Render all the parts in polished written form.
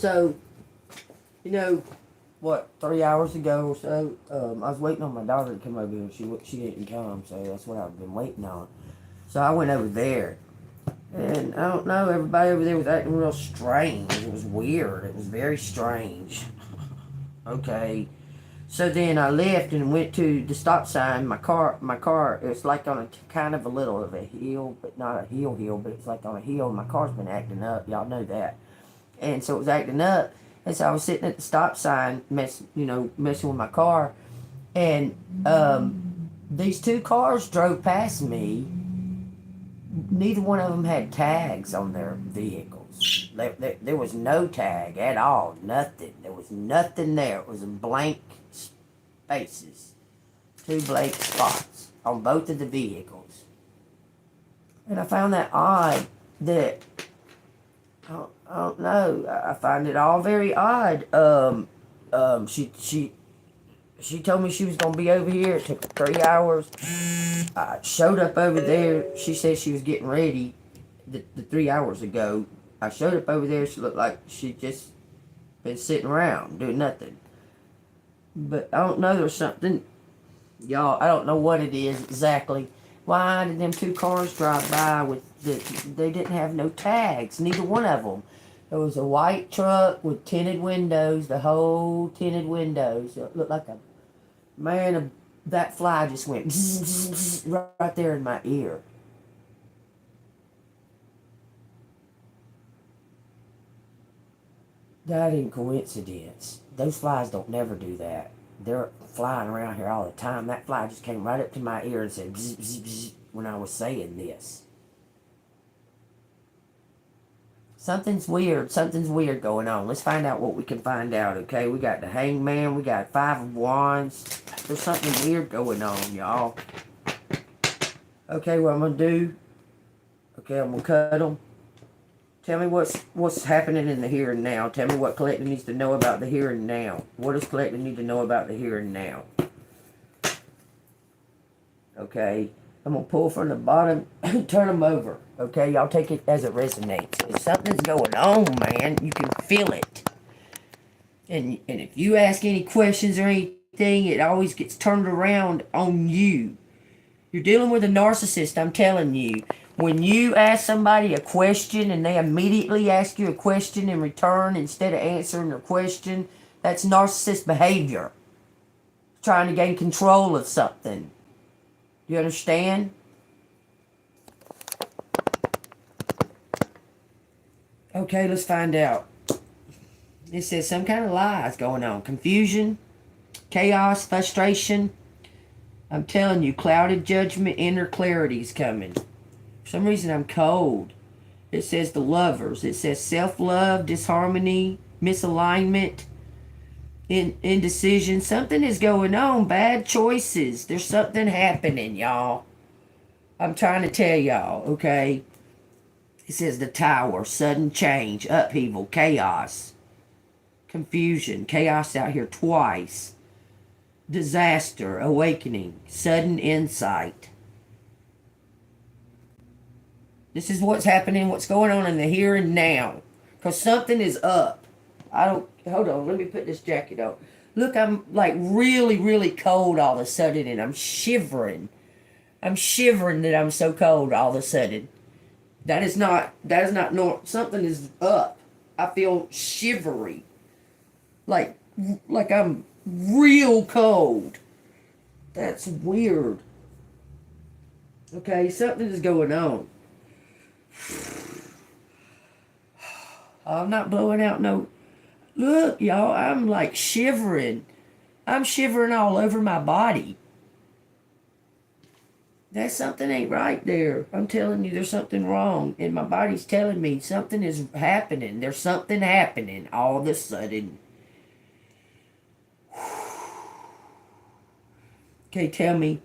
So, you know, what, 3 hours ago or so, I was waiting on my daughter to come over here. She didn't come, so that's what I've been waiting on. So I went over there, and I don't know, everybody over there was acting real strange. It was weird. It was very strange. Okay. So then I left and went to the stop sign. My car, it's like on a kind of a little of a hill, but not a hill, but it's like on a hill. My car's been acting up. Y'all know that. And so it was acting up. And so I was sitting at the stop sign, messing with my car. And these two cars drove past me. Neither one of them had tags on their vehicles. There was no tag at all. Nothing. There was nothing there. It was a blank spaces. Two blank spots on both of the vehicles. And I found that odd that, I don't know. I find it all very odd. She told me she was gonna be over here. It took 3 hours. I showed up over there. She said she was getting ready. The 3 hours ago, I showed up over there. She looked like she just been sitting around doing nothing. But I don't know. There's something, y'all. I don't know what it is exactly. Why did them two cars drive by with they didn't have no tags? Neither one of them. There was a white truck with tinted windows, the whole tinted windows. It looked like a man. That fly just went right there in my ear. That ain't coincidence. Those flies don't never do that. They're flying around here all the time. That fly just came right up to my ear and said bzz, bzz, bzz, when I was saying this. Something's weird going on. Let's find out what we can find out, okay? We got the hangman, we got 5 of wands. There's something weird going on, y'all. Okay, what I'm going to do, okay, I'm going to cut them. Tell me what's happening in the here and now. Tell me what collector needs to know about the here and now. What does collector need to know about the here and now? Okay, I'm going to pull from the bottom and turn them over. Okay, y'all take it as it resonates. If something's going on, man, you can feel it. And if you ask any questions or anything, it always gets turned around on you. You're dealing with a narcissist, I'm telling you. When you ask somebody a question and they immediately ask you a question in return instead of answering their question, that's narcissist behavior. Trying to gain control of something. You understand? Okay, let's find out. It says some kind of lies going on. Confusion, chaos, frustration. I'm telling you, clouded judgment, inner clarity's coming. For some reason, I'm cold. It says the lovers. It says self-love, disharmony, misalignment, indecision. Something is going on. Bad choices. There's something happening, y'all. I'm trying to tell y'all, okay? It says the tower, sudden change, upheaval, chaos, confusion, chaos out here twice, disaster, awakening, sudden insight. This is what's happening, what's going on in the here and now. Because something is up. Hold on, let me put this jacket on. Look, I'm like really, really cold all of a sudden and I'm shivering. I'm shivering that I'm so cold all of a sudden. That is not normal. Something is up. I feel shivery. Like I'm real cold. That's weird. Okay, something is going on. I'm not blowing out no... Look, y'all, I'm like shivering. I'm shivering all over my body. That something ain't right there. I'm telling you, there's something wrong. And my body's telling me something is happening. There's something happening all of a sudden. Okay, tell me.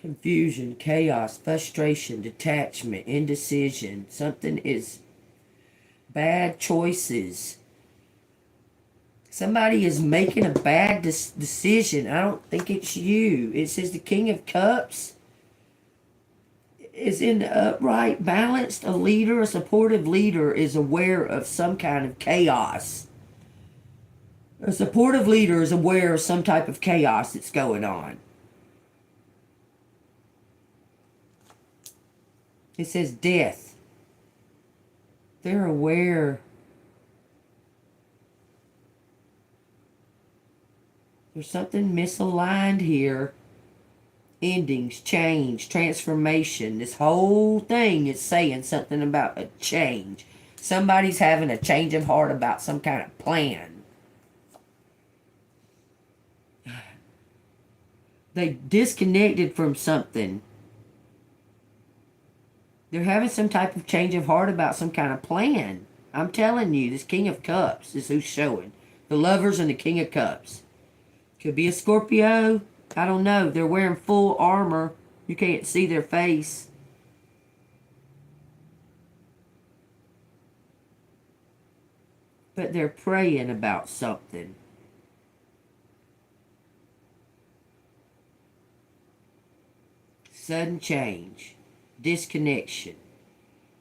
Confusion, chaos, frustration, detachment, indecision. Something is bad choices. Somebody is making a bad decision. I don't think it's you. It says the King of Cups. is in the upright, balanced. A leader, a supportive leader, is aware of some kind of chaos. A supportive leader is aware of some type of chaos that's going on. It says death. They're aware. There's something misaligned here. Endings, change, transformation. This whole thing is saying something about a change. Somebody's having a change of heart about some kind of plan. They disconnected from something. They're having some type of change of heart about some kind of plan. I'm telling you, this King of Cups is who's showing. The Lovers and the King of Cups. Could be a Scorpio. I don't know. They're wearing full armor. You can't see their face. But they're praying about something. Sudden change. Disconnection.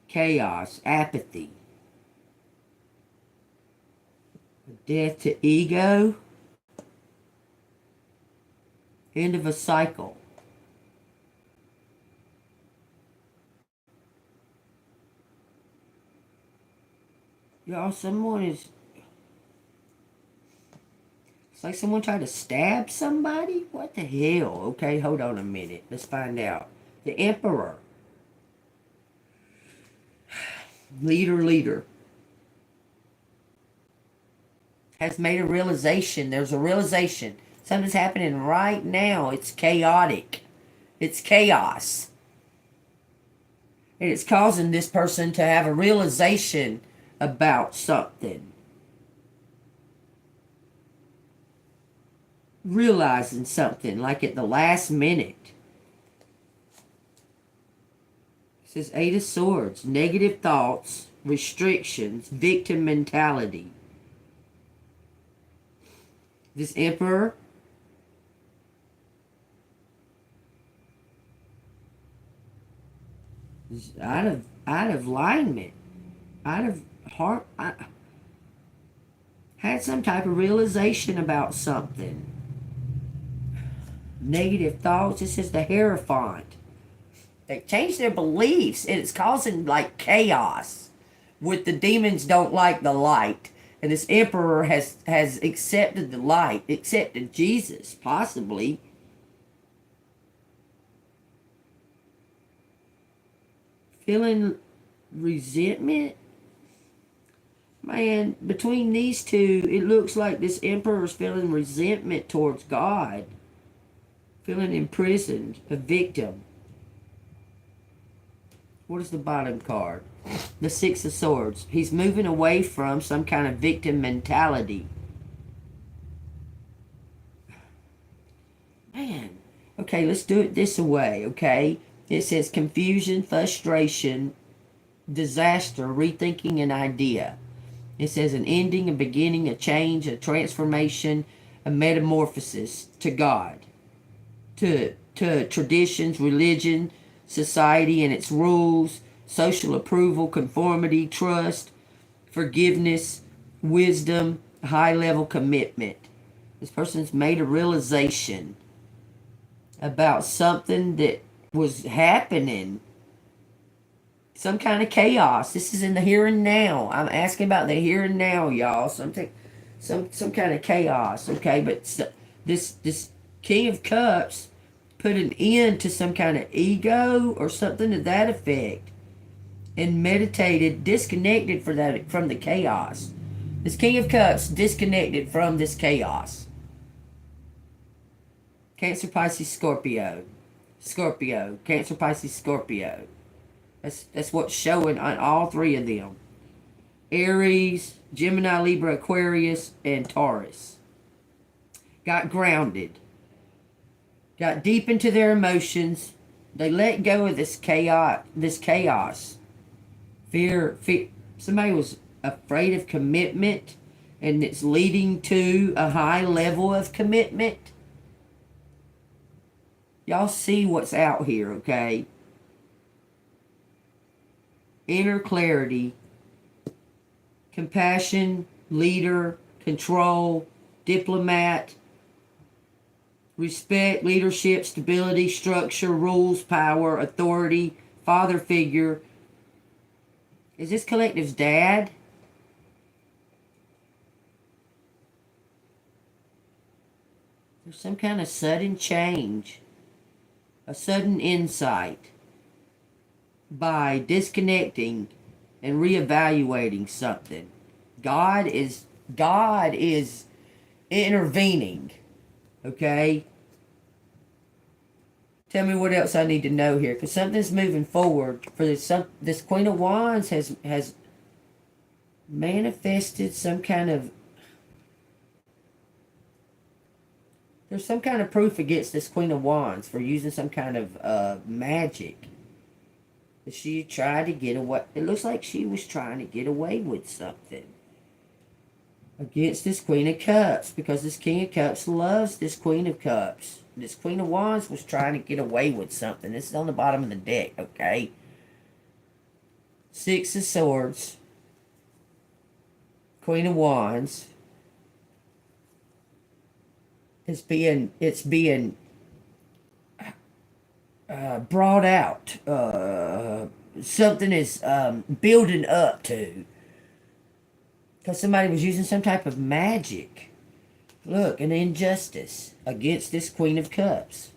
Chaos. Apathy. Death to ego. End of a cycle. Y'all, someone is... It's like someone tried to stab somebody? What the hell? Okay, hold on a minute. Let's find out. The Emperor. Leader. Has made a realization. There's a realization. Something's happening right now. It's chaotic. It's chaos. And it's causing this person to have a realization about something. Realizing something, like at the last minute. It says 8 of Swords. Negative thoughts, restrictions, victim mentality. This Emperor is out of alignment, out of heart. Had some type of realization about something. Negative thoughts. It says the Hierophant. They changed their beliefs, and it's causing like chaos. With the demons don't like the light. And this Emperor has accepted the light, accepted Jesus, possibly. Feeling resentment? Man, between these two, it looks like this Emperor is feeling resentment towards God. Feeling imprisoned, a victim. What is the bottom card? The 6 of Swords. He's moving away from some kind of victim mentality. Man. Okay, let's do it this way, okay? It says confusion, frustration, disaster, rethinking an idea. It says an ending, a beginning, a change, a transformation, a metamorphosis to God. To traditions, religion, society and its rules, social approval, conformity, trust, forgiveness, wisdom, high-level commitment. This person's made a realization about something that was happening. Some kind of chaos. This is in the here and now. I'm asking about the here and now, y'all. Some kind of chaos, okay? But this King of Cups put an end to some kind of ego or something to that effect, and meditated, disconnected from the chaos. This King of Cups disconnected from this chaos. Cancer, Pisces, Scorpio. Scorpio. Cancer, Pisces, Scorpio. That's what's showing on all 3 of them. Aries, Gemini, Libra, Aquarius, and Taurus. Got grounded. Got deep into their emotions. They let go of this chaos. Fear. Somebody was afraid of commitment, and it's leading to a high level of commitment. Y'all see what's out here, okay? inner clarity, compassion, leader, control, diplomat, respect, leadership, stability, structure, rules, power, authority, father figure. Is this collective's dad? There's some kind of sudden change, a sudden insight by disconnecting and reevaluating something. God is intervening. Okay? Tell me what else I need to know here, because something's moving forward. For this Queen of Wands has manifested some kind of. There's some kind of proof against this Queen of Wands for using some kind of magic. She tried to get away. It looks like she was trying to get away with something against this Queen of Cups, because this King of Cups loves this Queen of Cups. This Queen of Wands was trying to get away with something. This is on the bottom of the deck, okay? Six of Swords. Queen of Wands. It's being brought out. Something is building up to. Because somebody was using some type of magic. Look, an injustice against this Queen of Cups.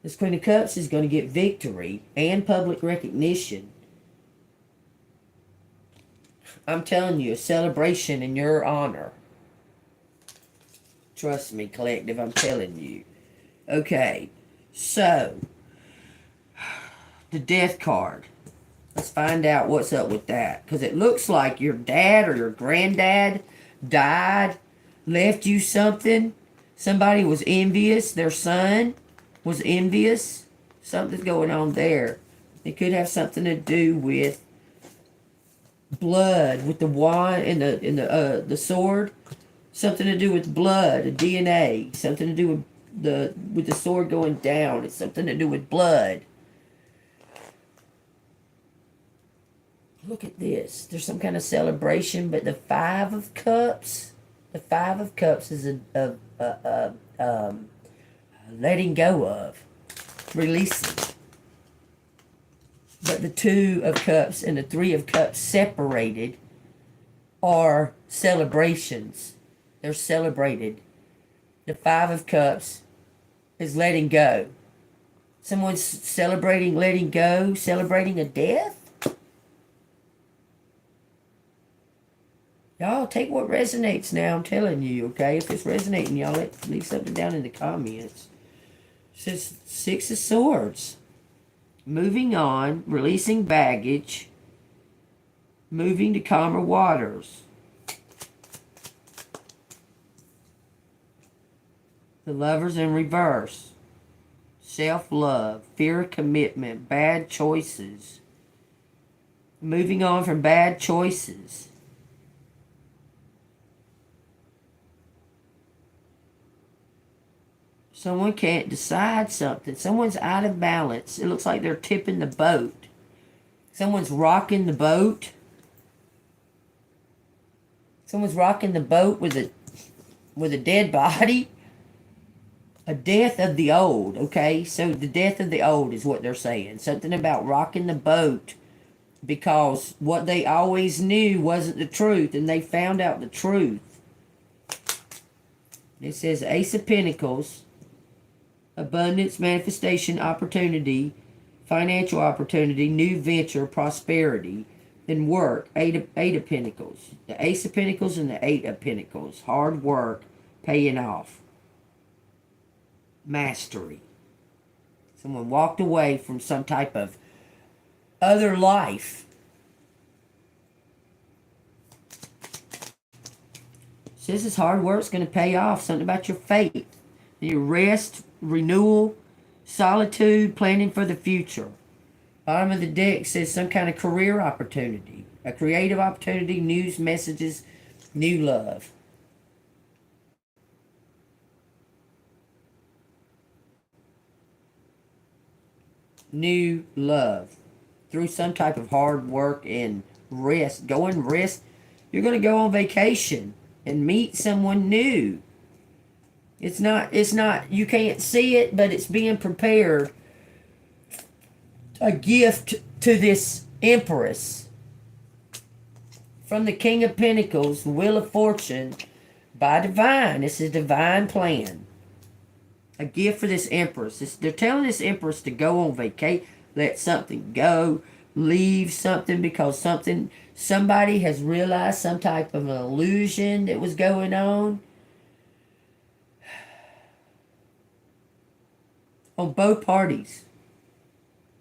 This Queen of Cups is going to get victory and public recognition. I'm telling you, a celebration in your honor. Trust me, collective, I'm telling you. Okay, so, the Death card. Let's find out what's up with that. Because it looks like your dad or your granddad died, left you something. Somebody was envious. Their son was envious. Something's going on there. It could have something to do with blood, with the wand and the sword. Something to do with blood, a DNA. Something to do with the sword going down. It's something to do with blood. Look at this. There's some kind of celebration, but the Five of Cups. The Five of Cups is a letting go of, releasing. But the Two of Cups and the Three of Cups separated are celebrations. They're celebrated. The Five of Cups is letting go. Someone's celebrating letting go, celebrating a death. Y'all take what resonates now, I'm telling you, okay? If it's resonating, y'all leave something down in the comments. It says Six of Swords. Moving on, releasing baggage, moving to calmer waters. The Lovers in reverse. Self-love, fear of commitment, bad choices. Moving on from bad choices. Someone can't decide something. Someone's out of balance. It looks like they're tipping the boat. Someone's rocking the boat. Someone's rocking the boat with a dead body. A death of the old, okay? So the death of the old is what they're saying. Something about rocking the boat because what they always knew wasn't the truth, and they found out the truth. It says Ace of Pentacles. Abundance, manifestation, opportunity, financial opportunity, new venture, prosperity, then work. Eight of Pentacles. The Ace of Pentacles and the Eight of Pentacles. Hard work, paying off. Mastery. Someone walked away from some type of other life. Says this hard work's going to pay off. Something about your faith. Your rest, renewal, solitude, planning for the future. Bottom of the deck says some kind of career opportunity. A creative opportunity, news, messages, new love. New love. through some type of hard work and risk. Go and risk. You're going to go on vacation and meet someone new. It's not, you can't see it, but it's being prepared. A gift to this Empress. From the King of Pentacles, the Wheel of Fortune, by divine. This is divine plan. A gift for this Empress. They're telling this Empress to go on vacation, let something go, leave something because somebody has realized some type of an illusion that was going on both parties.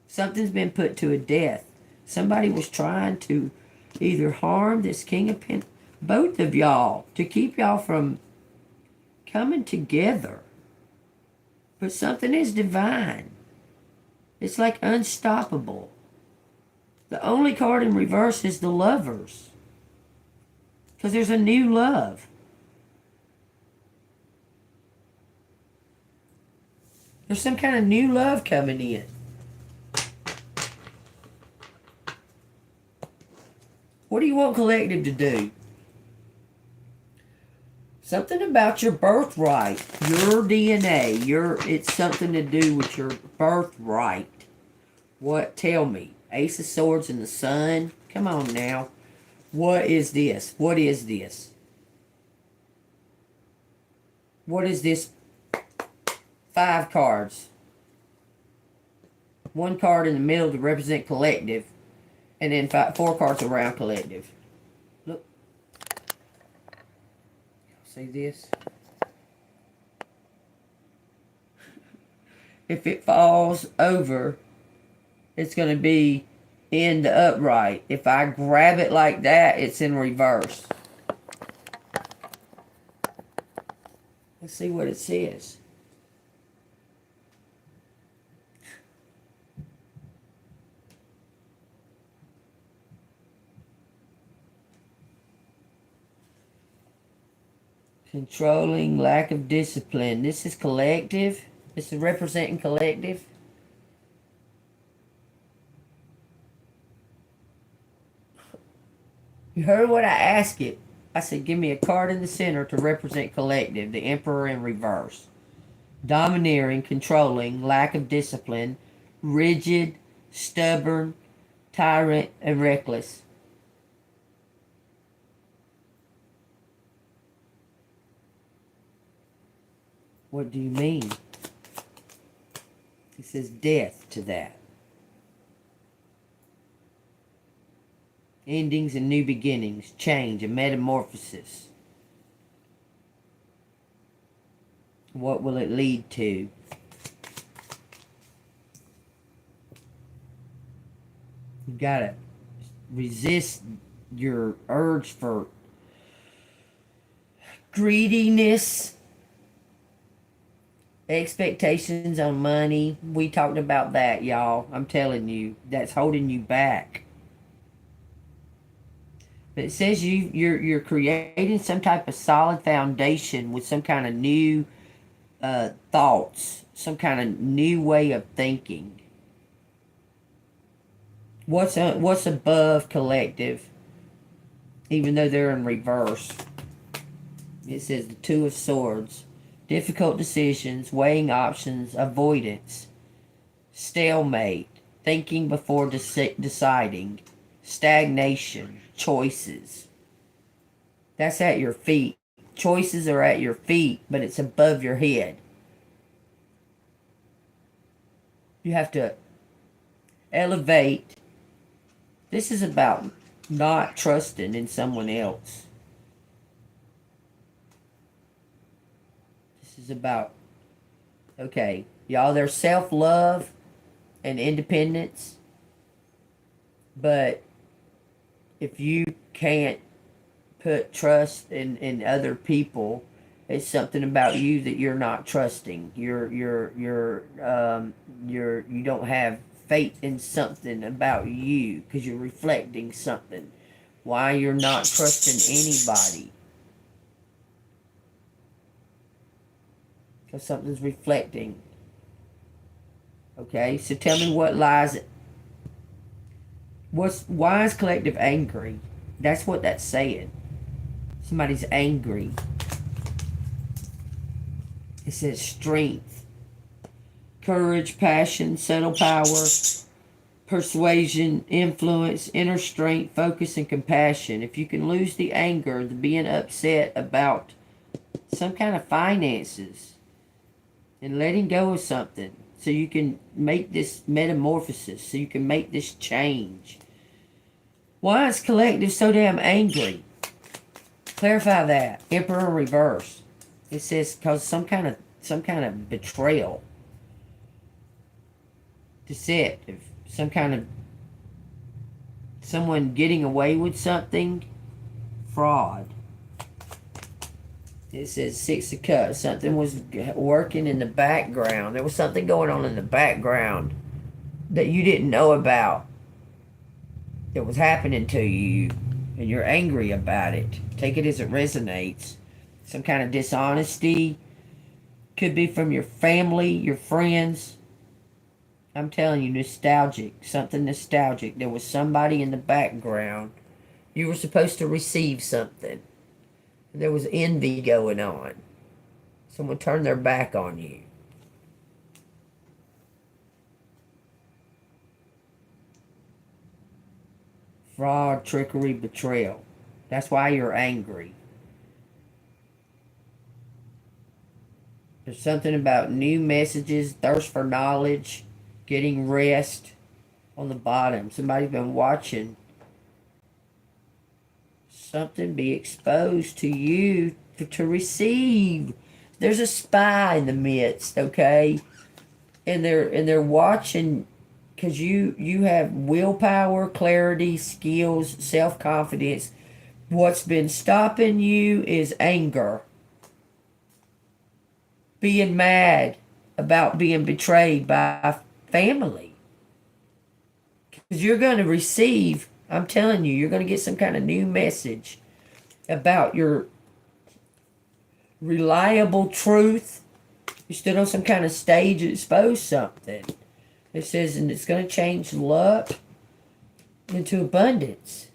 Something's been put to a death. Somebody was trying to either harm this King of Pentacles, both of y'all, to keep y'all from coming together. But something is divine. It's like unstoppable. The only card in reverse is the Lovers. Because there's a new love. There's some kind of new love coming in. What do you want collective to do? Something about your birthright, your DNA, it's something to do with your birthright. What? Tell me. Ace of Swords and the Sun. Come on now. What is this? What is this? What is this? 5 cards. 1 card in the middle to represent collective. And then 4 cards around collective. Look. See this? If it falls over, it's going to be in the upright. If I grab it like that, it's in reverse. Let's see what it says. Controlling, lack of discipline. This is collective. This is representing collective. You heard what I asked it. I said, give me a card in the center to represent collective. The Emperor in reverse. Domineering, controlling, lack of discipline, rigid, stubborn, tyrant, and reckless. What do you mean? It says death to that. Endings and new beginnings, change and metamorphosis. What will it lead to? You gotta resist your urge for greediness, expectations on money. We talked about that, y'all. I'm telling you, that's holding you back. But it says you're creating some type of solid foundation with some kind of new thoughts, some kind of new way of thinking. What's above collective? Even though they're in reverse, it says the Two of Swords. Difficult decisions, weighing options, avoidance, stalemate, thinking before deciding, stagnation, choices. That's at your feet. Choices are at your feet, but it's above your head. You have to elevate. This is about not trusting in someone else. This is about, okay, y'all, there's self-love and independence, but if you can't put trust in other people, it's something about you that you're not trusting. You don't have faith in something about you because you're reflecting something. Why you're not trusting anybody? Because something's reflecting. Okay, so tell me what lies. Why is collective angry? That's what that's saying. Somebody's angry. It says strength, courage, passion, subtle power, persuasion, influence, inner strength, focus, and compassion. If you can lose the anger, the being upset about some kind of finances, and letting go of something, so you can make this metamorphosis, so you can make this change. Why is collective so damn angry? Clarify that. Emperor reverse. It says because some kind of betrayal, deceptive, some kind of someone getting away with something, fraud. It says Six of Cups. Something was working in the background. There was something going on in the background that you didn't know about. That was happening to you, and you're angry about it. Take it as it resonates. Some kind of dishonesty. Could be from your family, your friends. I'm telling you, nostalgic. Something nostalgic. There was somebody in the background. You were supposed to receive something. There was envy going on. Someone turned their back on you. Fraud, trickery, betrayal. That's why you're angry. There's something about new messages, thirst for knowledge, getting rest on the bottom. Somebody's been watching something be exposed to you to receive. There's a spy in the midst, okay? And they're watching because you have willpower, clarity, skills, self-confidence. What's been stopping you is anger. Being mad about being betrayed by family. Because you're going to receive, I'm telling you, you're going to get some kind of new message about your reliable truth. You stood on some kind of stage and exposed something. It says, and it's going to change luck into abundance.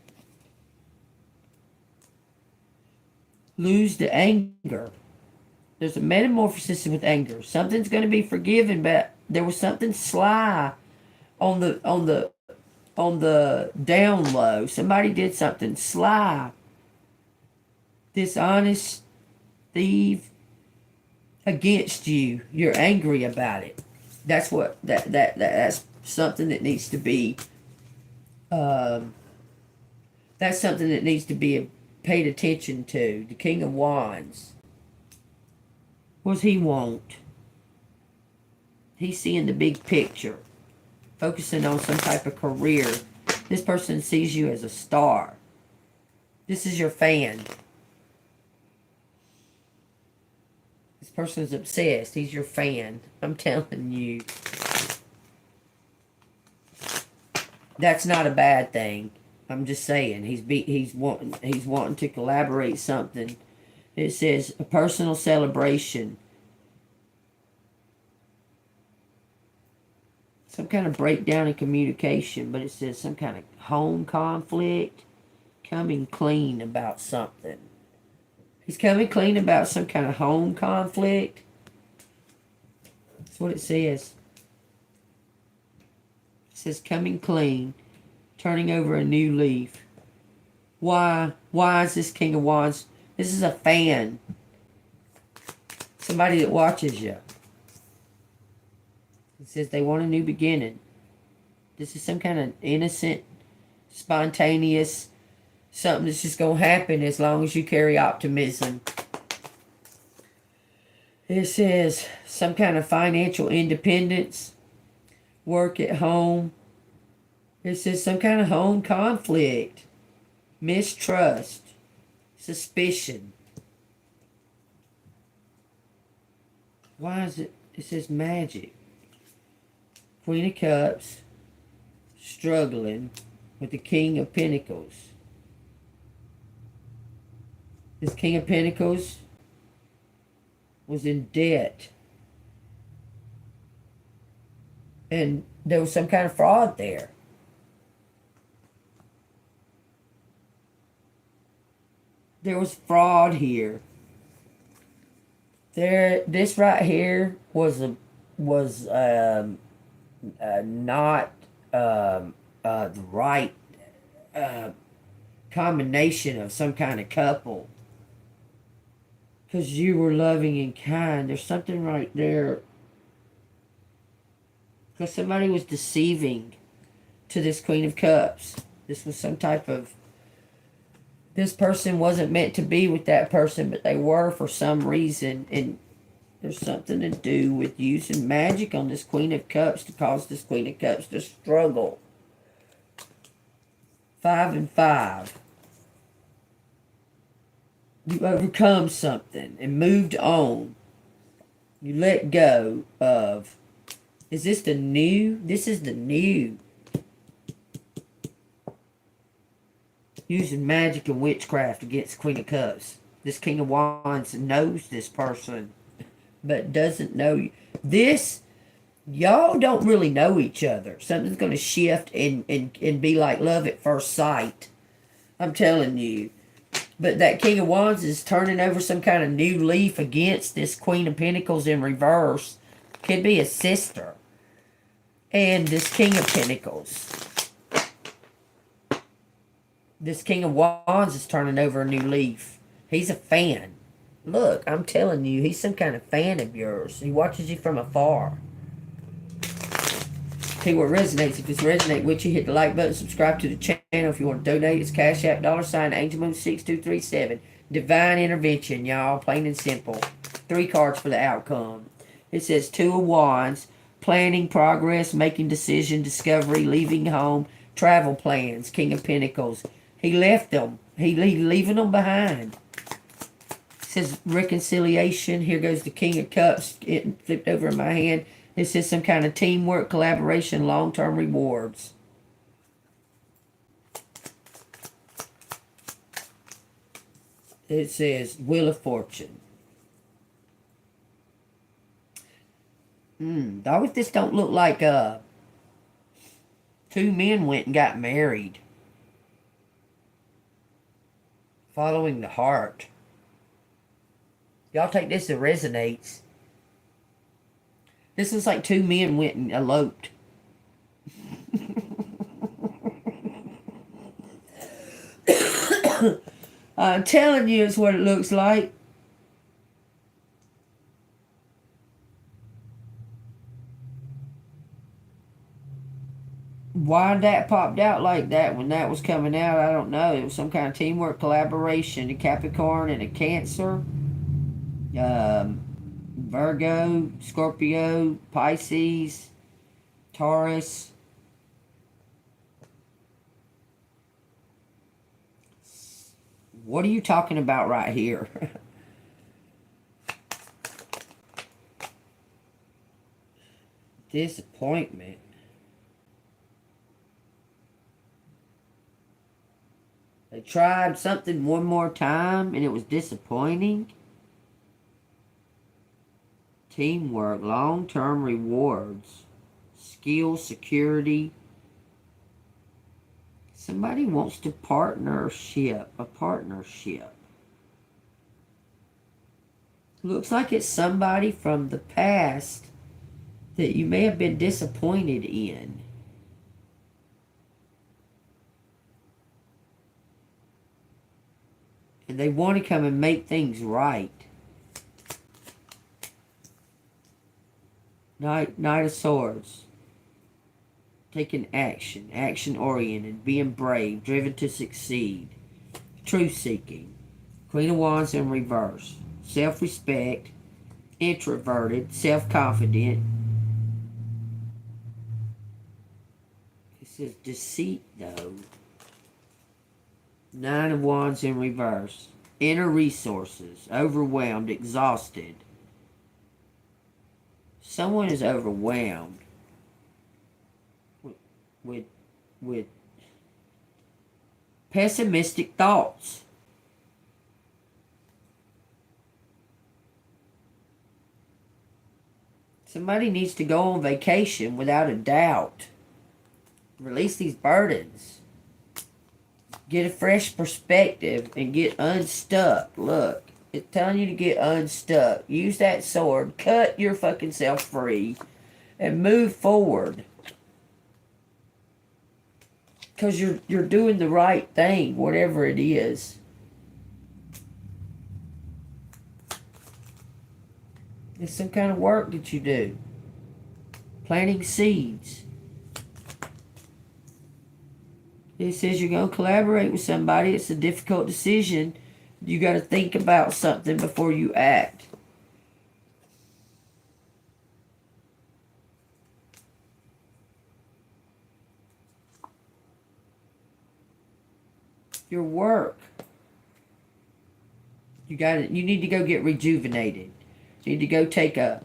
Lose the anger. There's a metamorphosis with anger. Something's going to be forgiven, but there was something sly on the down low. Somebody did something sly, dishonest, thief against you. You're angry about it. That's what that's something that needs to be. That's something that needs to be paid attention to. The King of Wands. What does he want? He's seeing the big picture, focusing on some type of career. This person sees you as a star. This is your fan. This person is obsessed. He's your fan. I'm telling you. That's not a bad thing. I'm just saying. He's wanting to collaborate something. It says a personal celebration. Some kind of breakdown in communication, but it says some kind of home conflict. Coming clean about something. He's coming clean about some kind of home conflict. That's what it says. It says coming clean, turning over a new leaf. Why? Why is this King of Wands? This is a fan. Somebody that watches you. It says they want a new beginning. This is some kind of innocent, spontaneous, something that's just going to happen as long as you carry optimism. It says some kind of financial independence, work at home. It says some kind of home conflict, mistrust, suspicion. Why is it? It says magic. Queen of Cups, struggling with the King of Pentacles. This King of Pentacles was in debt. And there was some kind of fraud there. There was fraud here. This right here was not the right uh, combination of some kind of couple. Because you were loving and kind. There's something right there. Because somebody was deceiving to this Queen of Cups. This was some type of... This person wasn't meant to be with that person, but they were for some reason. And there's something to do with using magic on this Queen of Cups to cause this Queen of Cups to struggle. 5 and 5. You overcome something and moved on. You let go of... Is this the new? This is the new. Using magic and witchcraft against Queen of Cups. This King of Wands knows this person, but doesn't know you. This, y'all don't really know each other. Something's going to shift and be like love at first sight. I'm telling you. But that King of Wands is turning over some kind of new leaf against this Queen of Pentacles in reverse. Could be a sister. And this King of Pentacles. This King of Wands is turning over a new leaf. He's a fan. Look, I'm telling you, he's some kind of fan of yours. He watches you from afar. Tell you what resonates. If it's resonate with you, hit the like button, subscribe to the channel. If you want to donate, it's Cash App, $ ANGELMOON 6237. Divine intervention, y'all. Plain and simple. 3 cards for the outcome. It says 2 of Wands. Planning, progress, making decision, discovery, leaving home, travel plans. King of Pentacles. He left them. He leaving them behind. It says reconciliation. Here goes the King of Cups. It flipped over in my hand. It says some kind of teamwork, collaboration, long-term rewards. It says Wheel of Fortune. Dog, this don't look like 2 men went and got married. Following the heart. Y'all take this, it resonates. This is like 2 men went and eloped. I'm telling you, it's what it looks like. Why that popped out like that when that was coming out, I don't know. It was some kind of teamwork, collaboration. A Capricorn and a Cancer. Virgo, Scorpio, Pisces, Taurus. What are you talking about right here? Disappointment. They tried something one more time and it was disappointing. Teamwork, long-term rewards, skill, security. Somebody wants to a partnership. Looks like it's somebody from the past that you may have been disappointed in. And they want to come and make things right. Knight of Swords. Taking action. Action-oriented. Being brave. Driven to succeed. Truth-seeking. Queen of Wands in reverse. Self-respect. Introverted. Self-confident. It says deceit, though. 9 of Wands in reverse. Inner resources. Overwhelmed. Exhausted. Someone is overwhelmed with pessimistic thoughts. Somebody needs to go on vacation without a doubt. Release these burdens. Get a fresh perspective and get unstuck. Look, it's telling you to get unstuck. Use that sword. Cut your fucking self free. And move forward. Because you're doing the right thing, whatever it is. It's some kind of work that you do. Planting seeds. It says you're going to collaborate with somebody. It's a difficult decision. You got to think about something before you act. Your work. You need to go get rejuvenated. You need to go take a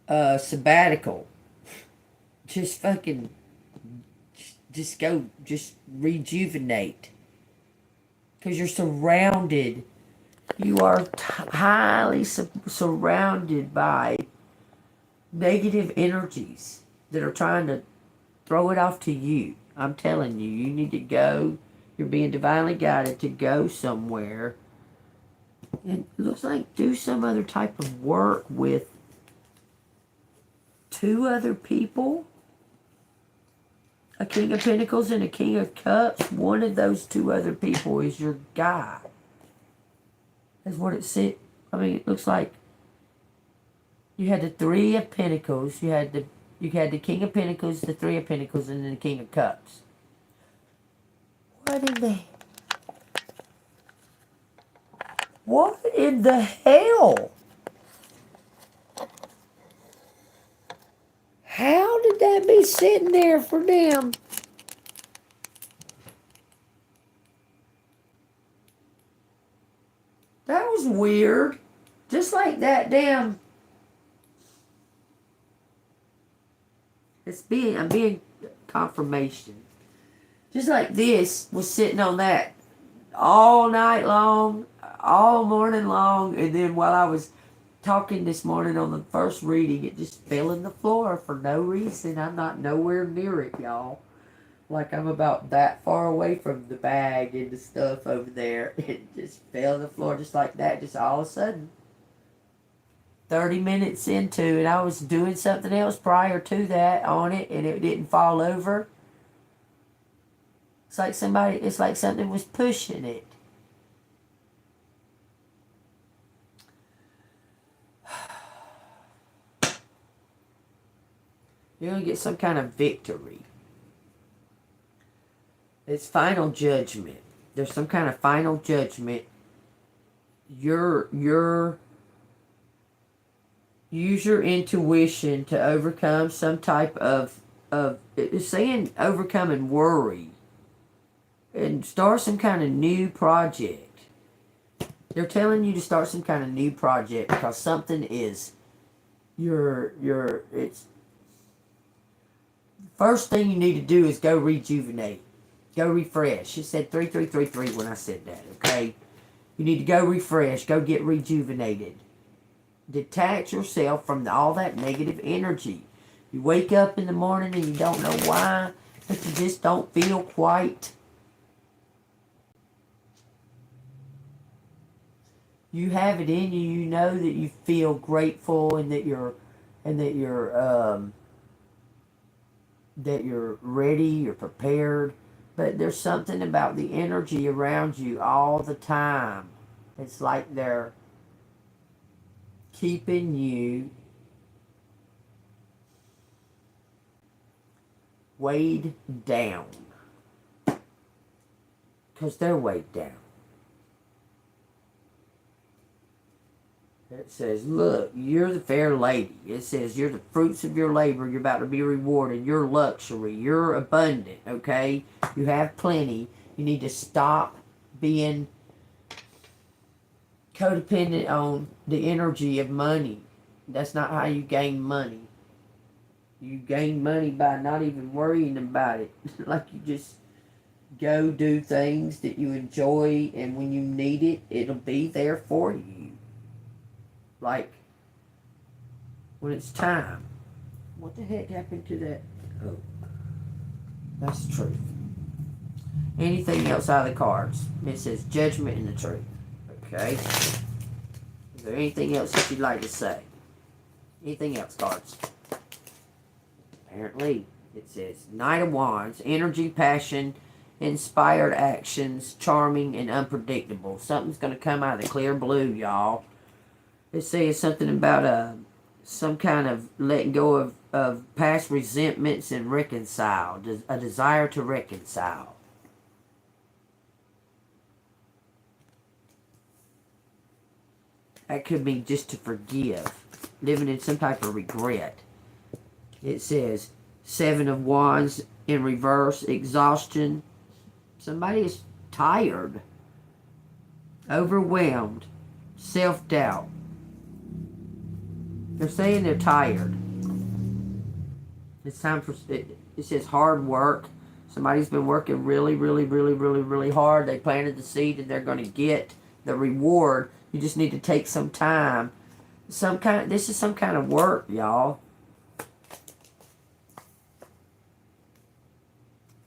sabbatical. Just fucking just go rejuvenate. Because you're surrounded. You are highly surrounded by negative energies that are trying to throw it off to you. I'm telling you, you need to go. You're being divinely guided to go somewhere. And it looks like do some other type of work with 2 other people. A King of Pentacles and a King of Cups. One of those 2 other people is your guy. That's what it said. I mean, it looks like you had the 3 of Pentacles. You had the King of Pentacles, the 3 of Pentacles, and then the King of Cups. What in the hell? How did that be sitting there for them? That was weird. Just like that damn... I'm being confirmation. Just like this was sitting on that all night long, all morning long, and then while I was talking this morning on the first reading, it just fell in the floor for no reason. I'm not nowhere near it, y'all. Like I'm about that far away from the bag and the stuff over there. It just fell on the floor just like that, just all of a sudden. 30 minutes into it, I was doing something else prior to that on it, and it didn't fall over. It's like something was pushing it. You're going to get some kind of victory. It's final judgment. There's some kind of final judgment. Use your intuition to overcome some type of it's saying overcoming worry. And start some kind of new project. They're telling you to start some kind of new project because something is it's first thing you need to do is go rejuvenate. Go refresh. It said 3333 when I said that, okay? You need to go refresh, go get rejuvenated. Detach yourself from all that negative energy. You wake up in the morning and you don't know why, but you just don't feel quite. You have it in you. You know that you feel grateful and that you're ready. You're prepared. But there's something about the energy around you all the time. It's like they're keeping you weighed down. Because they're weighed down. It says, look, you're the fair lady. It says, you're the fruits of your labor. You're about to be rewarded. You're luxury. You're abundant, okay? You have plenty. You need to stop being codependent on the energy of money. That's not how you gain money. You gain money by not even worrying about it. Like you just go do things that you enjoy, and when you need it, it'll be there for you. Like, when it's time. What the heck happened to that? Oh, that's the truth. Anything else out of the cards? It says judgment and the truth. Okay. Is there anything else that you'd like to say? Anything else, cards? Apparently, it says Knight of Wands, energy, passion, inspired actions, charming and unpredictable. Something's going to come out of the clear blue, y'all. It says something about some kind of letting go of past resentments and reconcile. A desire to reconcile. That could be just to forgive. Living in some type of regret. It says Seven of Wands in reverse. Exhaustion. Somebody is tired. Overwhelmed. Self-doubt. They're saying they're tired. It's time for... It says hard work. Somebody's been working really hard. They planted the seed and they're going to get the reward. You just need to take some time. This is some kind of work, y'all.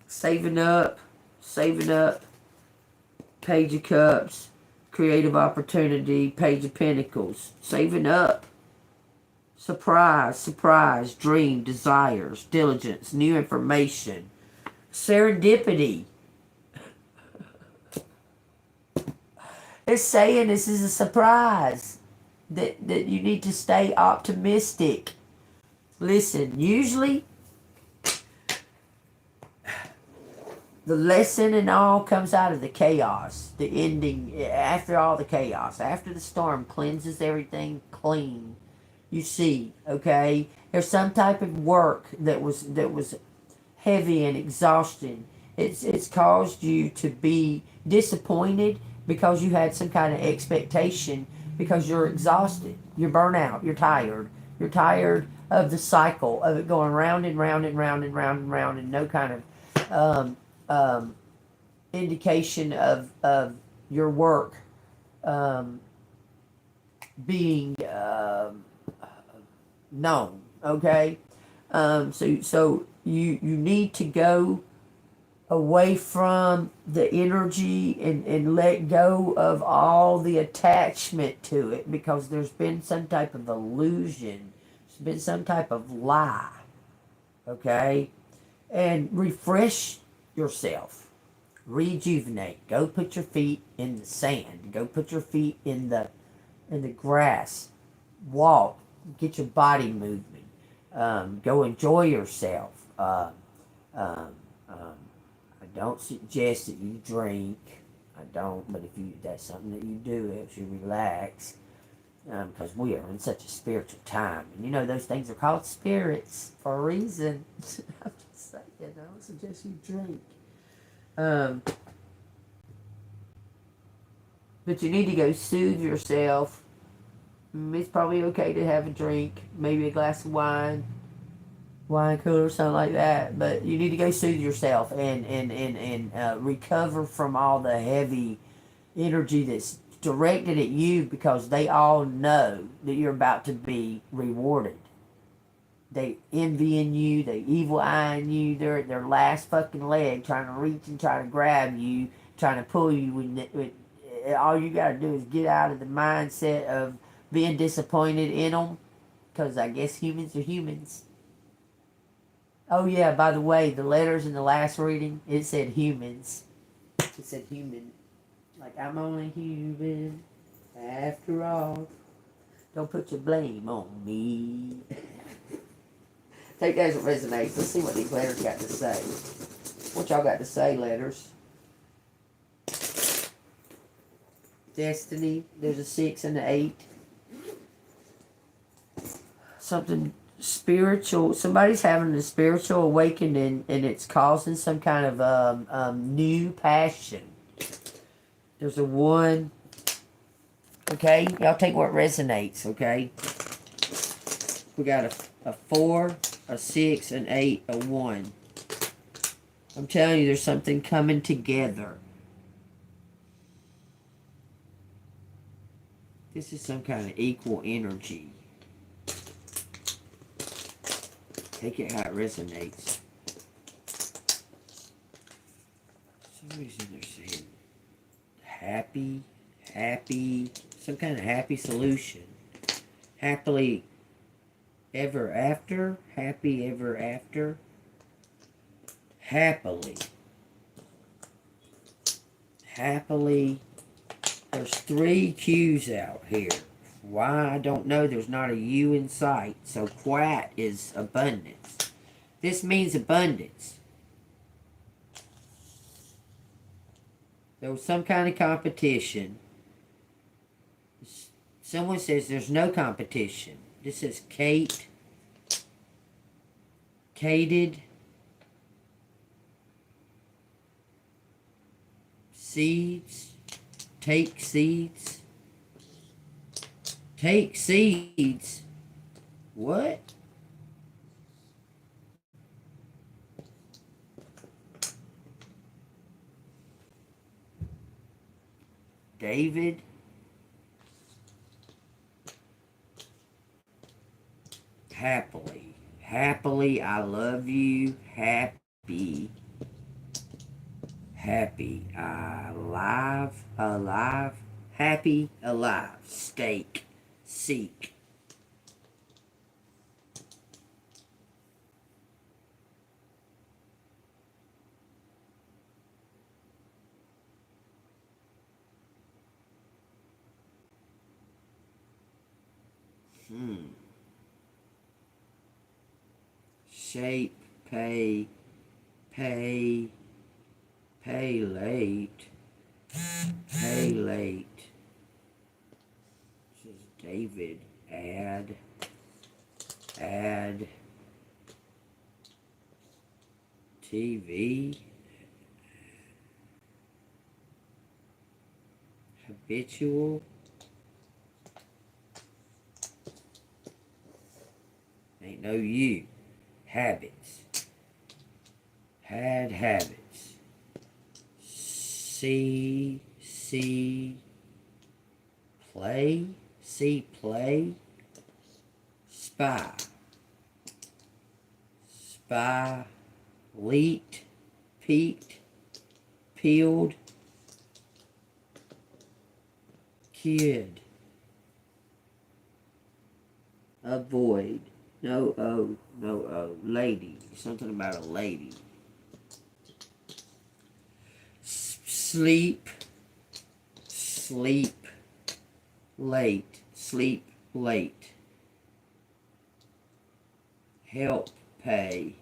Saving up. Page of Cups. Creative opportunity. Page of Pentacles. Saving up. Surprise. Dream. Desires. Diligence. New information. Serendipity. It's saying this is a surprise. That you need to stay optimistic. Listen, usually the lesson and all comes out of the chaos. The ending, after all the chaos. After the storm cleanses everything clean. You see, okay? There's some type of work that was heavy and exhausting. It's caused you to be disappointed because you had some kind of expectation. Because you're exhausted, you're burnt out, you're tired of the cycle of it going round and round and round and round and round, and no kind of indication of your work being known. Okay, so you need to go away from the energy and let go of all the attachment to it, because there's been some type of illusion. There's been some type of lie. Okay? And refresh yourself. Rejuvenate. Go put your feet in the sand. Go put your feet in the grass. Walk. Get your body moving. Go enjoy yourself. I don't suggest that you drink. I don't, but if that's something that you do, it helps you relax. Because we are in such a spiritual time. And you know, those things are called spirits for a reason. I'm just saying, I don't suggest you drink. But you need to go soothe yourself. It's probably okay to have a drink, maybe a glass of wine cooler, something like that. But you need to go soothe yourself and recover from all the heavy energy that's directed at you, because they all know that you're about to be rewarded. They envying you, they evil eyeing you. They're at their last fucking leg, trying to reach and try to grab you, trying to pull you. All you got to do is get out of the mindset of being disappointed in them, because I guess humans are humans. Oh yeah, by the way, the letters in the last reading, it said humans. It said human. Like, I'm only human after all. Don't put your blame on me. Take that as it resonates. Let's see what these letters got to say. What y'all got to say, letters? Destiny. There's a 6 and an 8. Something spiritual. Somebody's having a spiritual awakening, and it's causing some kind of new passion. There's a 1. Okay, y'all take what resonates. Okay, we got a 4, a 6, an 8, a 1. I'm telling you, there's something coming together. This is some kind of equal energy. Take it how it resonates. Somebody's in there saying happy, some kind of happy solution. Happily ever after, happy ever after, happily. There's 3 Q's out here. Why, I don't know. There's not a U in sight. So quat is abundance. This means abundance. There was some kind of competition. Someone says there's no competition. This says cated, seeds, take seeds. Take seeds? What? David? Happily. Happily, I love you. Happy. Alive. Happy, alive. Steak. Seek. Shape, pay late. Pay late. This is David. Add. TV. Habitual. Ain't no you. Habits. Had habits. See, play, spy, leaked, peaked, peeled, kid, avoid, no O, lady, something about a lady. Sleep, late, help, pay,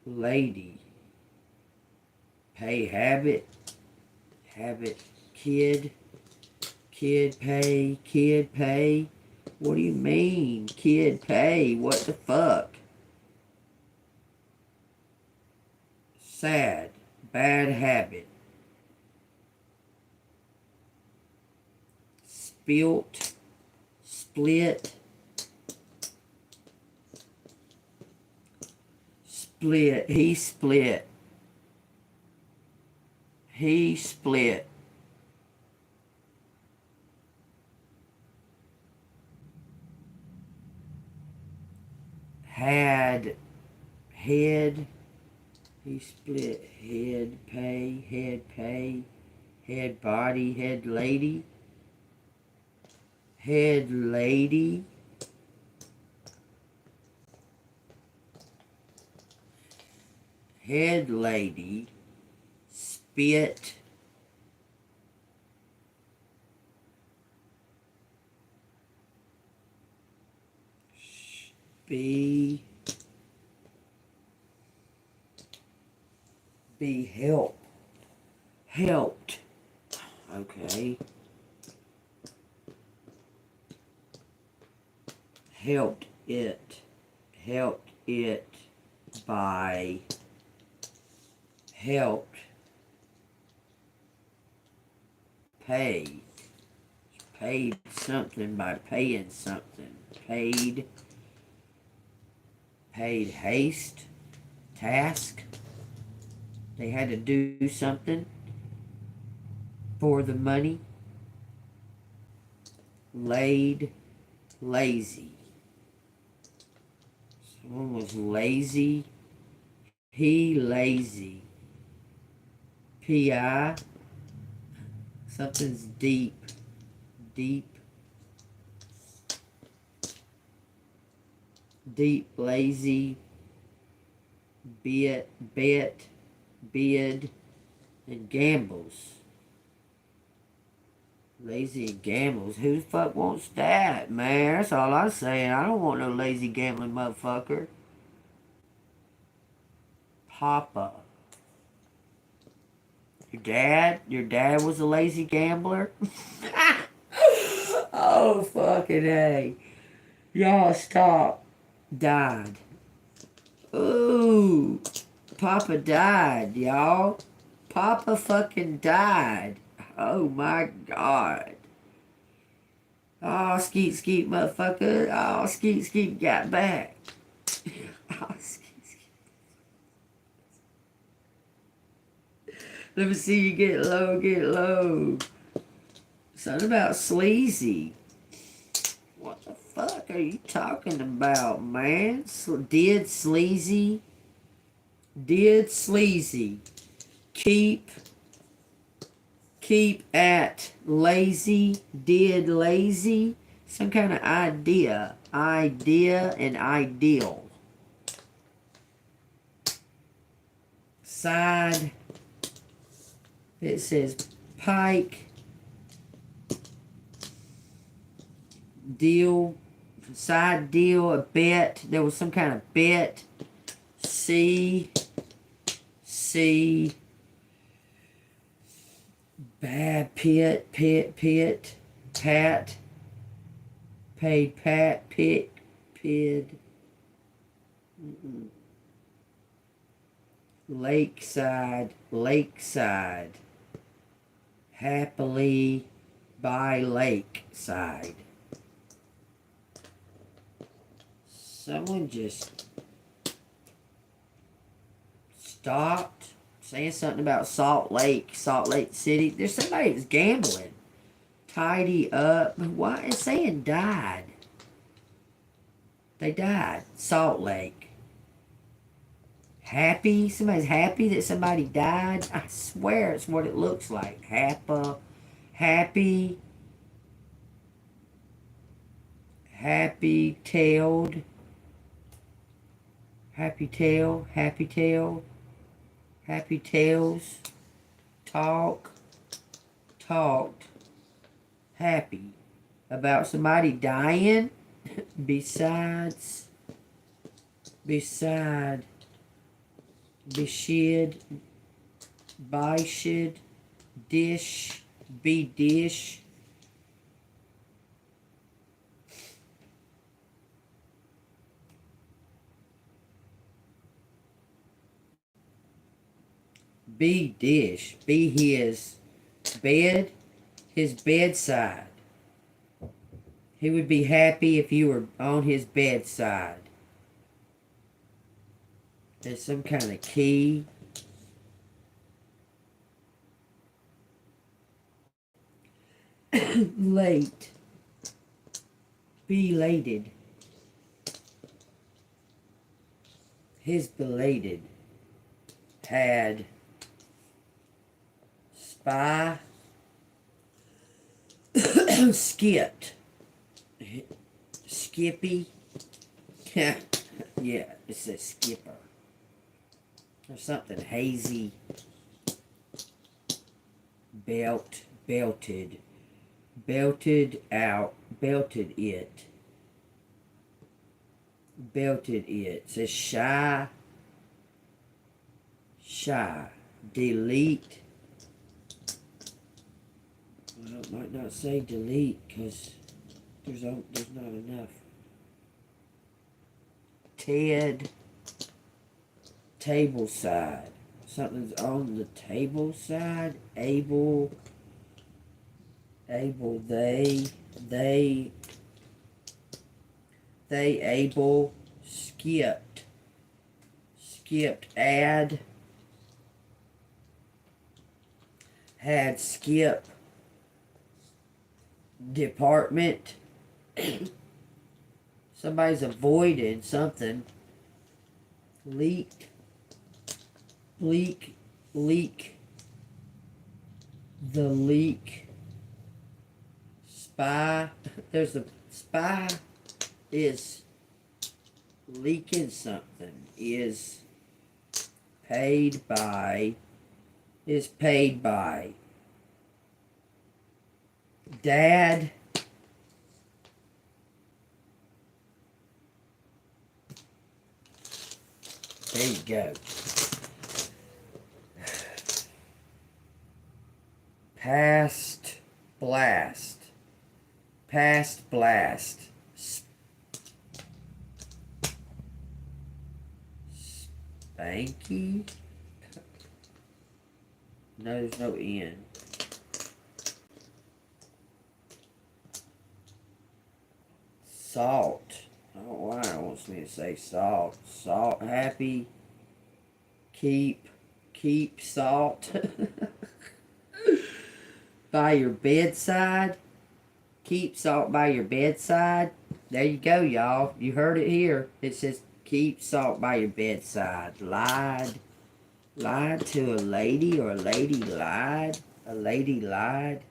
lady, pay, habit, kid, pay, what do you mean, kid, pay, what the fuck? Sad, bad habit. Spilt, split, he split. Had, head, he split, head, pay, head body, head lady, spit, be helped, okay, helped it by, helped, paid something by paying something, paid haste, task, they had to do something for the money, laid, lazy. One was lazy. He lazy. P.I. Something's deep. Deep. Deep, lazy. Bet, bid, and gambles. Lazy and gambles. Who the fuck wants that, man? That's all I'm saying. I don't want no lazy gambling motherfucker. Papa. Your dad was a lazy gambler? Oh, fucking A. Y'all stop. Died. Ooh. Papa died, y'all. Papa fucking died. Oh my god. Oh, skeet, skeet, motherfucker. Oh, skeet, skeet got back. Oh, skeet, skeet. Let me see you get low, get low. Something about sleazy. What the fuck are you talking about, man? Did sleazy. Keep at lazy. Did lazy. Some kind of idea. Idea and ideal. Side. It says pike. Deal. Side deal. A bet. There was some kind of bet. See. Bad pit. Pat. Paid pat. Pid. Lakeside. Happily by lakeside. Someone just stopped saying something about Salt Lake City. There's somebody that's gambling. Tidy up. Why is saying died? They died. Salt Lake. Happy? Somebody's happy that somebody died? I swear it's what it looks like. Happy. Happy-tailed. Happy tail. Happy tails. Talked. Happy. About somebody dying. Beside. Beshid. Bishid. Dish. Be dish. Be dish. Be his bed. His bedside. He would be happy if you were on his bedside. There's some kind of key. Late. Belated. His belated. Had. Spy. Skipped. Skippy. Yeah, it says skipper. Or something hazy. Belted. Belted out. Belted it. It says shy. Delete. Well, it might not say delete because there's not enough. Ted. Table side. Something's on the table side. Able. They able. Skipped. Add. Had skip. Department. Somebody's avoided something. leak, leak, leak, the leak, spy, there's a spy is leaking something, is paid by, dad, there you go. Past blast. Past blast. Spanky? No, there's no N. Salt. I don't know why it wants me to say salt. Salt, happy. Keep salt. By your bedside. Keep salt by your bedside. There you go, y'all. You heard it here. It says keep salt by your bedside. Lied to a lady, or a lady lied. A lady lied.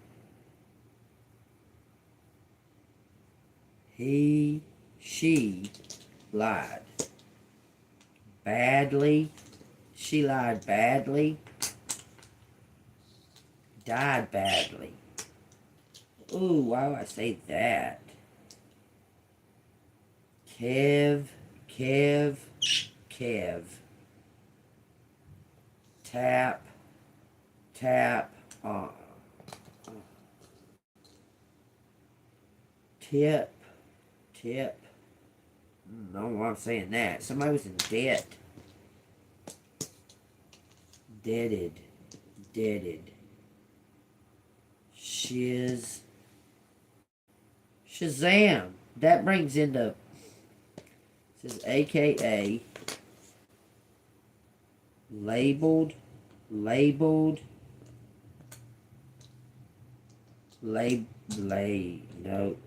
She lied. Badly. She lied badly. Died badly. Ooh, why do I say that? Kev. Tap. Tip. I don't know why I'm saying that. Somebody was in debt. Deaded. Shazam. That brings into, it says AKA, labeled, no,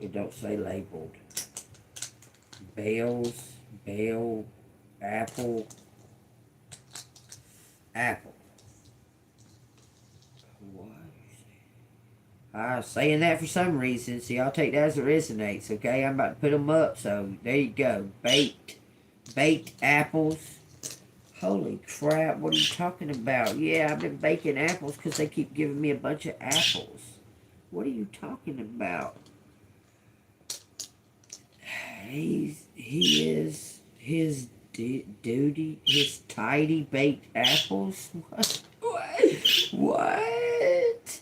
it don't say labeled. Bail, apple. I was saying that for some reason, so y'all take that as it resonates, okay? I'm about to put them up, so there you go. Baked apples. Holy crap, what are you talking about? Yeah, I've been baking apples because they keep giving me a bunch of apples. What are you talking about? His duty, his tidy baked apples? What?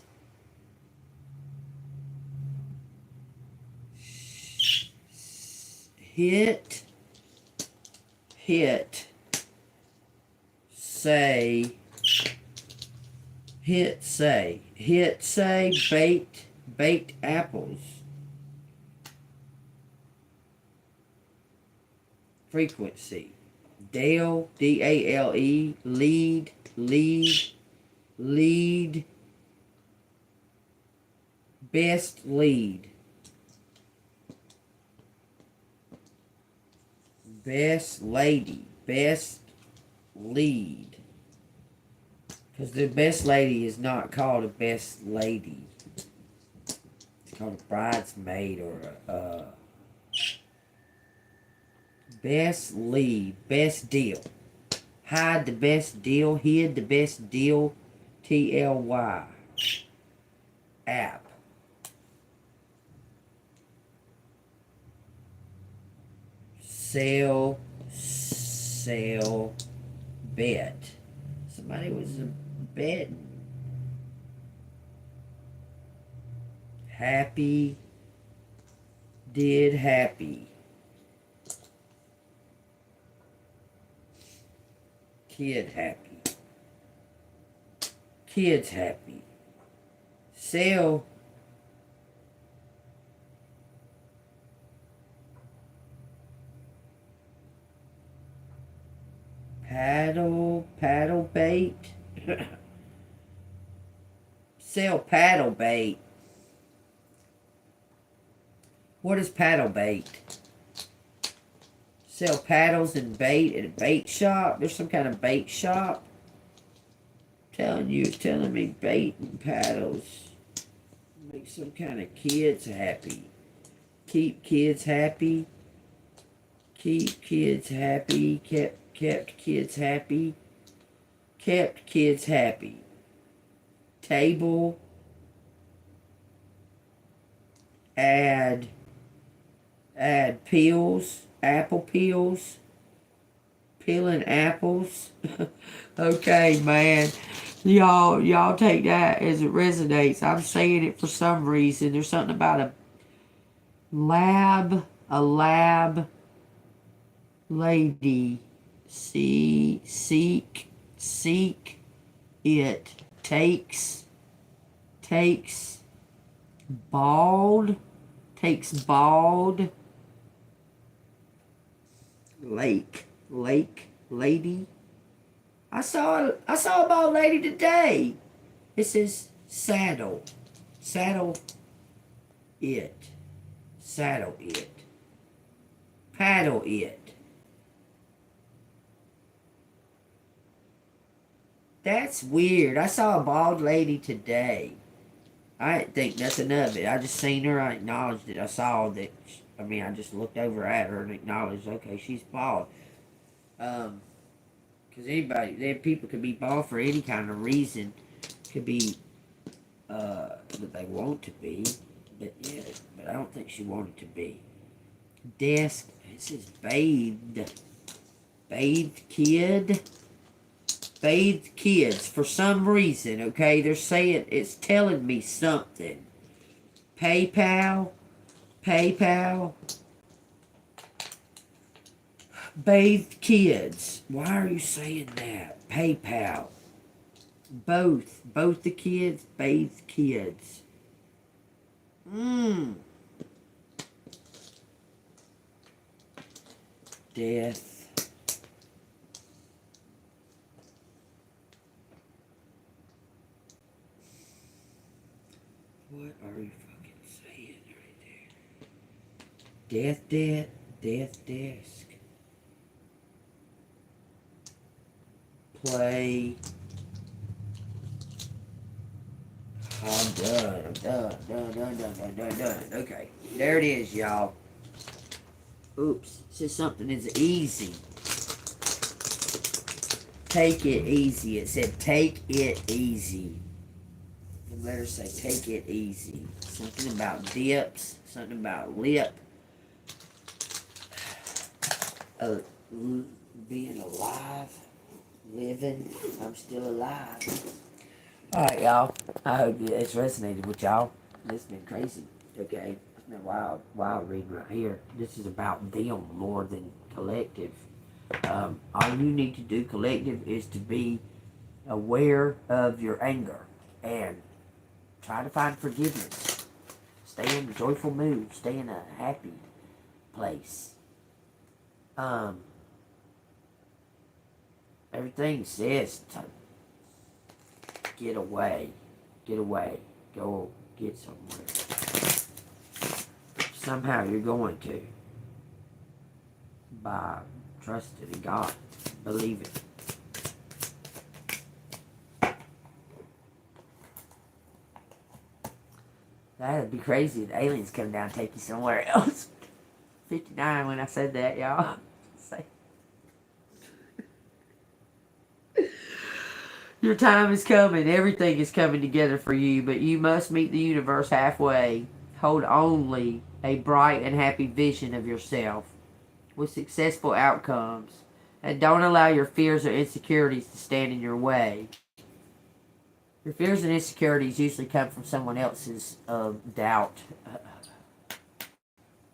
Hit, say, baked apples. Frequency. Dale, D-A-L-E, lead, best lead. Best lady, best lead. Because the best lady is not called a best lady. It's called a bridesmaid or a best lead, best deal. Hide the best deal, hid the best deal, T-L-Y. App. Sell, bet. Somebody was betting. Happy, did happy. Kid happy. Kids happy. Sell. Paddle bait. Sell paddle bait. What is paddle bait? Sell paddles and bait at a bait shop. There's some kind of bait shop. It's telling me bait and paddles. Make some kind of kids happy. Keep kids happy. Keep kids happy. Kept kids happy. Kept kids happy. Table. Add peels. Apple peels. Peeling apples. Okay, man. Y'all take that as it resonates. I'm saying it for some reason. There's something about a lab lady. Seek it. Takes bald lake lady. I saw a bald lady today. It says saddle it, paddle it. That's weird. I saw a bald lady today. I didn't think nothing of it. I just seen her. I acknowledged it. I saw that. I just looked over at her and acknowledged, okay, she's bald. Because people could be bald for any kind of reason. Could be that they want to be. But I don't think she wanted to be. Desk. It says bathed. Bathed kid. Bathed kids for some reason, okay? They're saying, it's telling me something. PayPal. Bathed kids. Why are you saying that? PayPal. Both the kids, bathed kids. Death. What are you fucking saying right there? Death desk. Play. I'm done. Okay, there it is, y'all. Oops, it says something is easy. Take it easy. It said take it easy. The letters say take it easy. Something about dips. Something about lip. Being alive. Living. I'm still alive. Alright, y'all. I hope it's resonated with y'all. It's been crazy. Okay? It's been wild reading right here. This is about them more than collective. All you need to do, collective, is to be aware of your anger and try to find forgiveness. Stay in a joyful mood. Stay in a happy place. Everything says to get away. Go get somewhere. Somehow you're going to. By trusting in God. Believe it. That'd be crazy if aliens come down and take you somewhere else. 59 when I said that, y'all. Your time is coming. Everything is coming together for you, but you must meet the universe halfway. Hold only a bright and happy vision of yourself with successful outcomes, and don't allow your fears or insecurities to stand in your way. Your fears and insecurities usually come from someone else's doubt,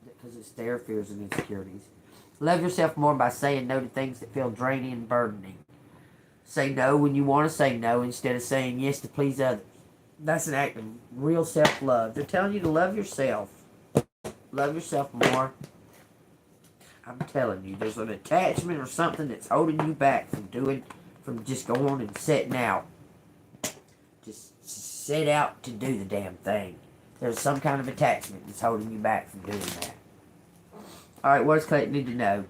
because it's their fears and insecurities. Love yourself more by saying no to things that feel draining and burdening. Say no when you want to say no instead of saying yes to please others. That's an act of real self-love. They're telling you to love yourself. Love yourself more. I'm telling you, there's an attachment or something that's holding you back from just going and setting out. Just set out to do the damn thing. There's some kind of attachment that's holding you back from doing that. Alright, what does Clayton need to know?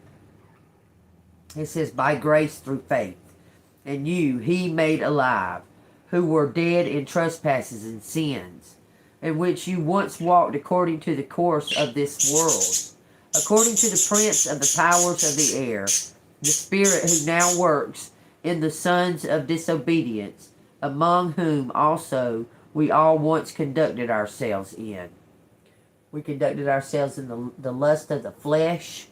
It says, by grace through faith. And you he made alive, who were dead in trespasses and sins, in which you once walked according to the course of this world, according to the prince of the powers of the air, the spirit who now works in the sons of disobedience, among whom also we all once conducted ourselves in. We conducted ourselves in the lust of the flesh,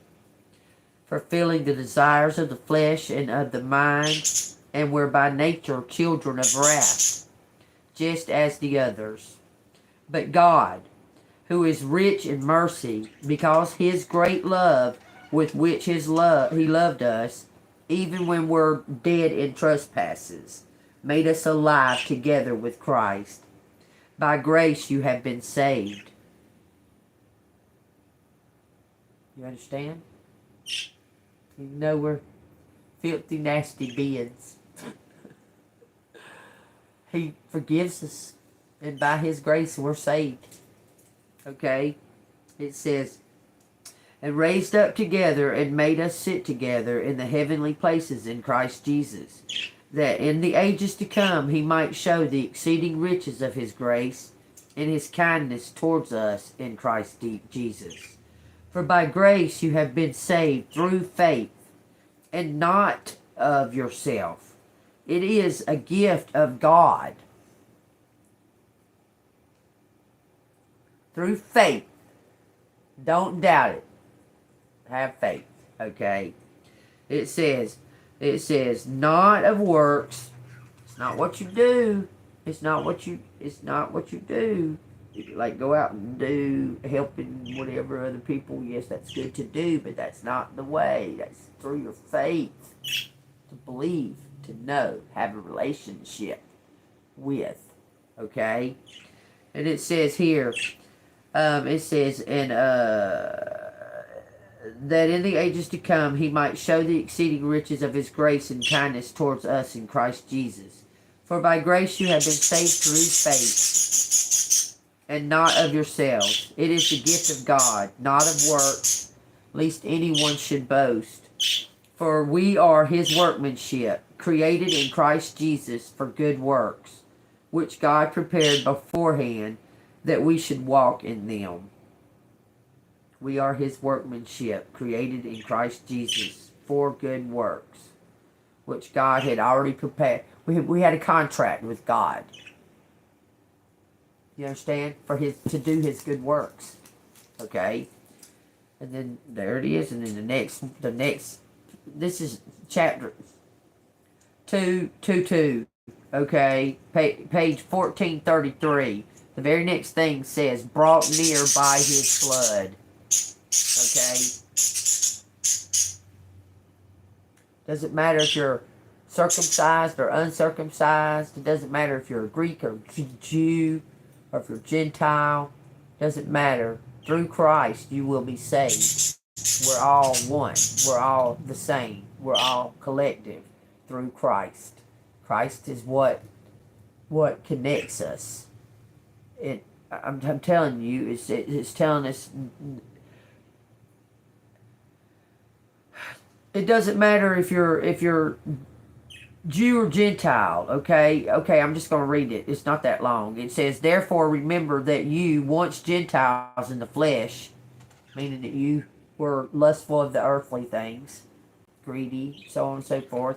fulfilling the desires of the flesh and of the mind, and were by nature children of wrath, just as the others. But God, who is rich in mercy, because his great love with which he loved us, even when we're dead in trespasses, made us alive together with Christ. By grace you have been saved. You understand? You know we're filthy, nasty beings. He forgives us, and by his grace we're saved. Okay? It says, and raised up together and made us sit together in the heavenly places in Christ Jesus, that in the ages to come he might show the exceeding riches of his grace and his kindness towards us in Christ Jesus. For by grace you have been saved through faith, and not of yourself. It is a gift of God. Through faith. Don't doubt it. Have faith. Okay? It says, not of works. It's not what you do. It's not what you do. Like go out and do helping whatever other people. Yes, that's good to do, but that's not the way. That's through your faith. To believe, to know, have a relationship with. Okay? And it says here, that in the ages to come he might show the exceeding riches of his grace and kindness towards us in Christ Jesus. For by grace you have been saved through faith, and not of yourselves. It is the gift of God, not of works, lest anyone should boast. For we are his workmanship, created in Christ Jesus for good works, which God prepared beforehand that we should walk in them. We are his workmanship, created in Christ Jesus for good works, which God had already prepared. We had a contract with God. You understand? To do his good works. Okay? And then there it is. And then the next, this is chapter 2:2. Okay? Page 1433. The very next thing says, brought near by his blood. Okay? Doesn't matter if you're circumcised or uncircumcised. It doesn't matter if you're a Greek or Jew or if you're Gentile. Doesn't matter. Through Christ you will be saved. We're all one. We're all the same. We're all collective through Christ. Christ is what connects us. I'm telling you, it's telling us. It doesn't matter if you're Jew or Gentile. Okay, I'm just going to read it. It's not that long. It says, therefore remember that you, once Gentiles in the flesh, meaning that you were lustful of the earthly things, greedy, so on and so forth.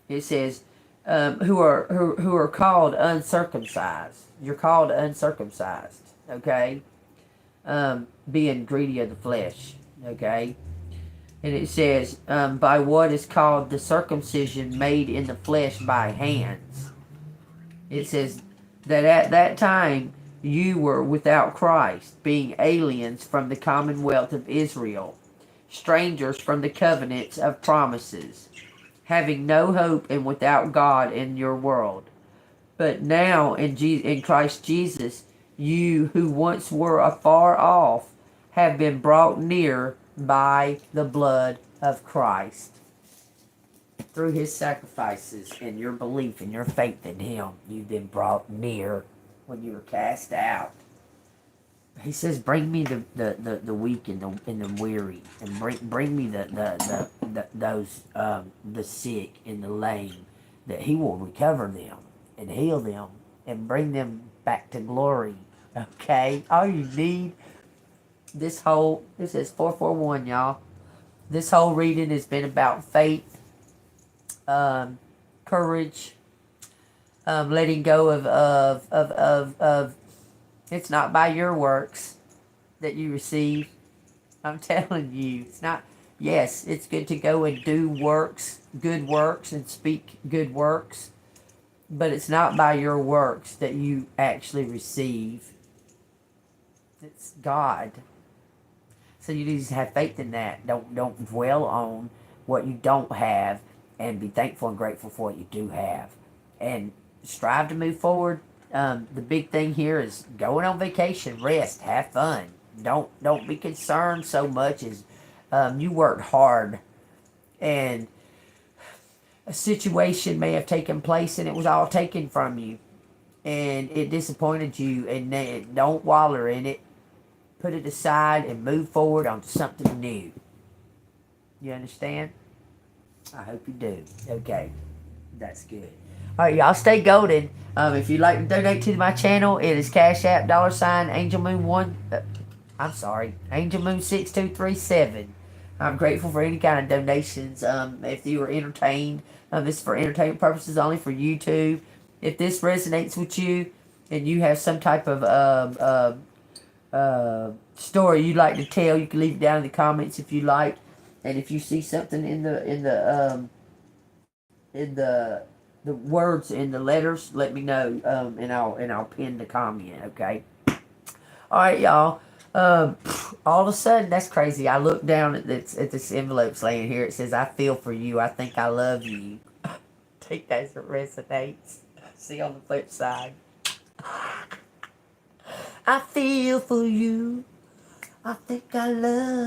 It says, who are called uncircumcised. You're called uncircumcised. Okay, being greedy of the flesh. Okay. And it says, by what is called the circumcision made in the flesh by hands. It says that at that time you were without Christ, being aliens from the commonwealth of Israel, strangers from the covenants of promises, having no hope and without God in your world. But now in Christ Jesus, you who once were afar off have been brought near by the blood of Christ. Through his sacrifices and your belief and your faith in him, you've been brought near when you were cast out. He says, "Bring me the weak and the weary, and bring me those the sick and the lame, that He will recover them and heal them and bring them back to glory." Okay, all you need. This is 441, y'all. This whole reading has been about faith, courage, letting go of. It's not by your works that you receive. I'm telling you, it's not. Yes, it's good to go and do works, good works, and speak good works, but it's not by your works that you actually receive. It's God. So you need to have faith in that. Don't dwell on what you don't have, and be thankful and grateful for what you do have, and strive to move forward. The big thing here is going on vacation, rest, have fun. Don't be concerned so much as you worked hard, and a situation may have taken place and it was all taken from you, and it disappointed you, and don't wallow in it. Put it aside and move forward onto something new. You understand? I hope you do. Okay, that's good. All right, y'all stay golden. If you'd like to donate to my channel, it is Cash App $AngelMoon1. I'm sorry, AngelMoon6237. I'm grateful for any kind of donations. If you were entertained, this is for entertainment purposes only, for YouTube. If this resonates with you and you have some type of story you'd like to tell, you can leave it down in the comments if you like. And if you see something in the words in the letters, let me know, and I'll pin the comment. Okay. All right, y'all. All of a sudden, that's crazy. I look down at this envelope laying here. It says, "I feel for you. I think I love you." Take that as it resonates. See you on the flip side. I feel for you. I think I love